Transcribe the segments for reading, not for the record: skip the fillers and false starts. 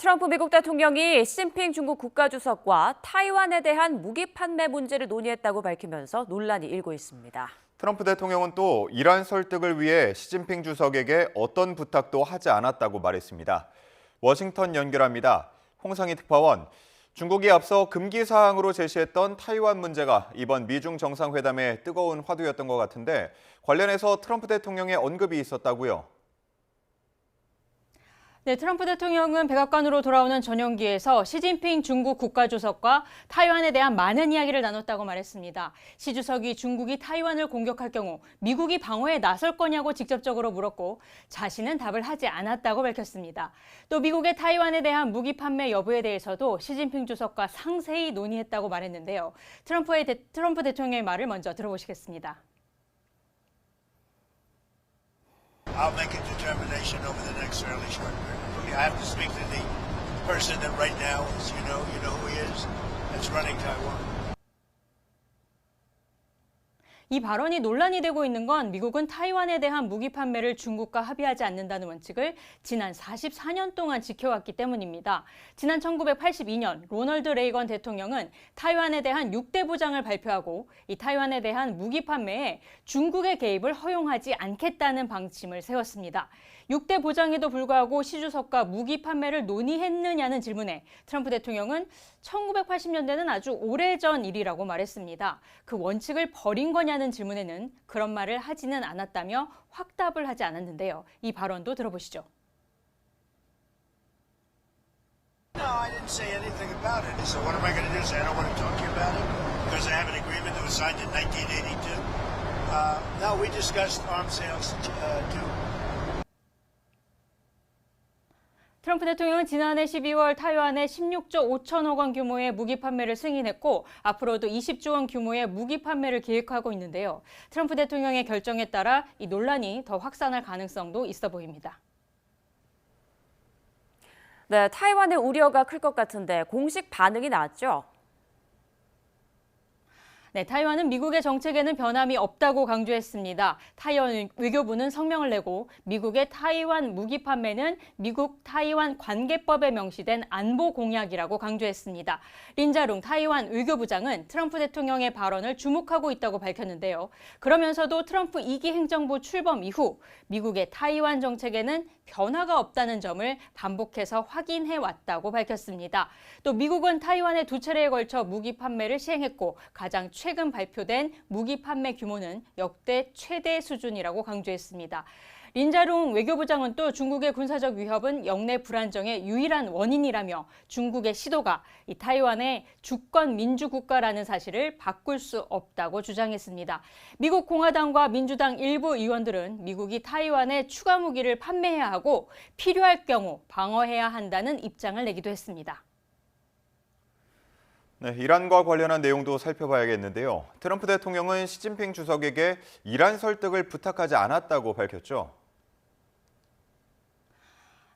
트럼프 미국 대통령이 시진핑 중국 국가주석과 타이완에 대한 무기 판매 문제를 논의했다고 밝히면서 논란이 일고 있습니다. 트럼프 대통령은 또 이란 설득을 위해 시진핑 주석에게 어떤 부탁도 하지 않았다고 말했습니다. 워싱턴 연결합니다. 홍상희 특파원, 중국이 앞서 금기 사항으로 제시했던 타이완 문제가 이번 미중 정상회담의 뜨거운 화두였던 것 같은데 관련해서 트럼프 대통령의 언급이 있었다고요? 네, 트럼프 대통령은 백악관으로 돌아오는 전용기에서 시진핑 중국 국가주석과 타이완에 대한 많은 이야기를 나눴다고 말했습니다. 시 주석이 중국이 타이완을 공격할 경우 미국이 방어에 나설 거냐고 직접적으로 물었고 자신은 답을 하지 않았다고 밝혔습니다. 또 미국의 타이완에 대한 무기 판매 여부에 대해서도 시진핑 주석과 상세히 논의했다고 말했는데요. 트럼프 대통령의 말을 먼저 들어보시겠습니다. I'll make a determination over the next fairly short period. I have to speak to the person that right now is, you know who he is, that's running Taiwan. 이 발언이 논란이 되고 있는 건 미국은 타이완에 대한 무기 판매를 중국과 합의하지 않는다는 원칙을 지난 44년 동안 지켜왔기 때문입니다. 지난 1982년 로널드 레이건 대통령은 타이완에 대한 6대 보장을 발표하고 이 타이완에 대한 무기 판매에 중국의 개입을 허용하지 않겠다는 방침을 세웠습니다. 6대 보장에도 불구하고 시 주석과 무기 판매를 논의했느냐는 질문에 트럼프 대통령은 1980년대는 아주 오래전 일이라고 말했습니다. 그 원칙을 버린 거냐는 질문에는 그런 말을 하지는 않았다며 확답을 하지 않았는데요. 이 발언도 들어보시죠. No, I didn't say anything about it. So what am I going to do? Say I don't want to talk to you about it because I have an agreement that was signed in 1982. No, we discussed arms sales too. 트럼프 대통령은 지난해 12월 타이완에 16조 5천억 원 규모의 무기 판매를 승인했고 앞으로도 20조 원 규모의 무기 판매를 계획하고 있는데요. 트럼프 대통령의 결정에 따라 이 논란이 더 확산할 가능성도 있어 보입니다. 네, 타이완의 우려가 클 것 같은데 공식 반응이 나왔죠? 네, 타이완은 미국의 정책에는 변함이 없다고 강조했습니다. 타이완 외교부는 성명을 내고 미국의 타이완 무기 판매는 미국 타이완 관계법에 명시된 안보 공약이라고 강조했습니다. 린자룽 타이완 외교부장은 트럼프 대통령의 발언을 주목하고 있다고 밝혔는데요. 그러면서도 트럼프 2기 행정부 출범 이후 미국의 타이완 정책에는 변화가 없다는 점을 반복해서 확인해 왔다고 밝혔습니다. 또 미국은 타이완에 2차례에 걸쳐 무기 판매를 시행했고 가장 최근 발표된 무기 판매 규모는 역대 최대 수준이라고 강조했습니다. 린자룽 외교부장은 또 중국의 군사적 위협은 영내 불안정의 유일한 원인이라며 중국의 시도가 이 타이완의 주권 민주국가라는 사실을 바꿀 수 없다고 주장했습니다. 미국 공화당과 민주당 일부 의원들은 미국이 타이완에 추가 무기를 판매해야 하고 필요할 경우 방어해야 한다는 입장을 내기도 했습니다. 네, 이란과 관련한 내용도 살펴봐야겠는데요. 트럼프 대통령은 시진핑 주석에게 이란 설득을 부탁하지 않았다고 밝혔죠.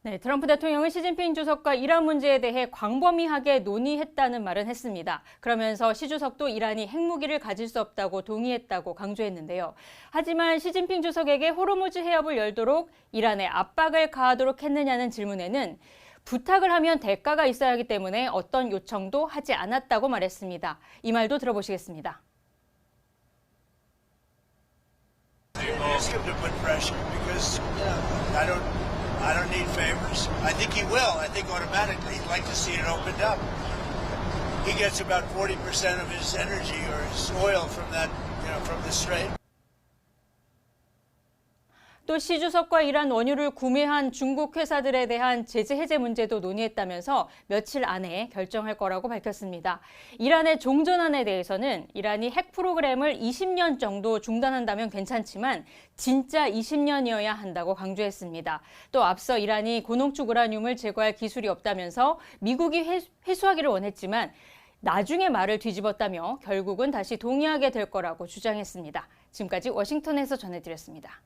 네, 트럼프 대통령은 시진핑 주석과 이란 문제에 대해 광범위하게 논의했다는 말은 했습니다. 그러면서 시 주석도 이란이 핵무기를 가질 수 없다고 동의했다고 강조했는데요. 하지만 시진핑 주석에게 호르무즈 해협을 열도록 이란에 압박을 가하도록 했느냐는 질문에는 부탁을 하면 대가가 있어야 하기 때문에 어떤 요청도 하지 않았다고 말했습니다. 이 말도 들어보시겠습니다. I don't need favors. I think he will. I think automatically he'd like to see it opened up. He gets about 40% of his energy or his oil from that, from the strait. 또 시 주석과 이란 원유를 구매한 중국 회사들에 대한 제재 해제 문제도 논의했다면서 며칠 안에 결정할 거라고 밝혔습니다. 이란의 종전안에 대해서는 이란이 핵 프로그램을 20년 정도 중단한다면 괜찮지만 진짜 20년이어야 한다고 강조했습니다. 또 앞서 이란이 고농축 우라늄을 제거할 기술이 없다면서 미국이 회수하기를 원했지만 나중에 말을 뒤집었다며 결국은 다시 동의하게 될 거라고 주장했습니다. 지금까지 워싱턴에서 전해드렸습니다.